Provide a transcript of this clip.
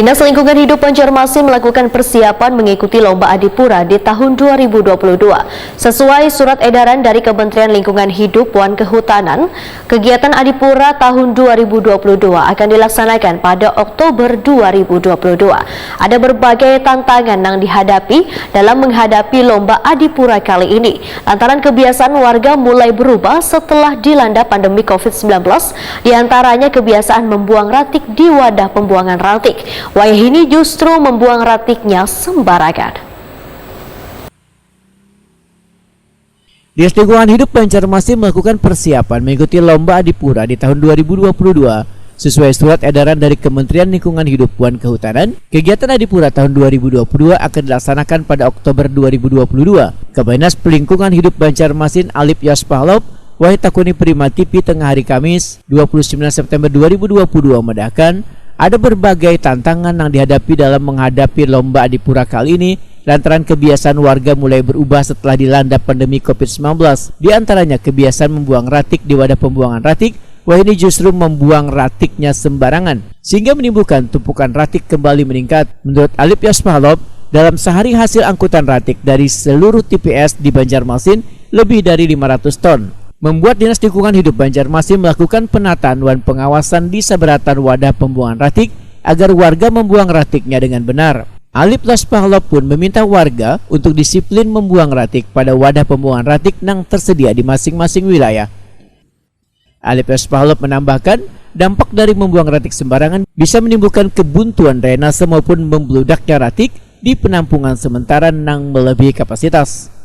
Dinas Lingkungan Hidup Banjarmasin melakukan persiapan mengikuti Lomba Adipura di tahun 2022. Sesuai surat edaran dari Kementerian Lingkungan Hidup dan Kehutanan, kegiatan Adipura tahun 2022 akan dilaksanakan pada Oktober 2022. Ada berbagai tantangan yang dihadapi dalam menghadapi Lomba Adipura kali ini. Lantaran kebiasaan warga mulai berubah setelah dilanda pandemi COVID-19, diantaranya kebiasaan membuang ratik di wadah pembuangan ratik. Wayah ini justru membuang ratiknya sembarangan. Dinas Lingkungan Hidup Banjarmasin melakukan persiapan mengikuti Lomba Adipura di tahun 2022. Sesuai surat edaran dari Kementerian Lingkungan Hidup dan Kehutanan, kegiatan Adipura tahun 2022 akan dilaksanakan pada Oktober 2022. Kabinat Lingkungan Hidup Banjarmasin Alip Yaspahlop Wahitakuni Prima TV tengah hari Kamis 29 September 2022 medahkan ada berbagai tantangan yang dihadapi dalam menghadapi Lomba Adipura kali ini lantaran kebiasaan warga mulai berubah setelah dilanda pandemi COVID-19. Di antaranya kebiasaan membuang ratik di wadah pembuangan ratik, wah ini justru membuang ratiknya sembarangan sehingga menimbulkan tumpukan ratik kembali meningkat. Menurut Alip Yaspahlop, dalam sehari hasil angkutan ratik dari seluruh TPS di Banjarmasin lebih dari 500 ton. Membuat Dinas Lingkungan Hidup Banjarmasin melakukan penataan dan pengawasan di seberatan wadah pembuangan ratik agar warga membuang ratiknya dengan benar. Alip Yaspahlop pun meminta warga untuk disiplin membuang ratik pada wadah pembuangan ratik yang tersedia di masing-masing wilayah. Alip Yaspahlop menambahkan, dampak dari membuang ratik sembarangan bisa menimbulkan kebuntuan drainase maupun membludaknya ratik di penampungan sementara yang melebihi kapasitas.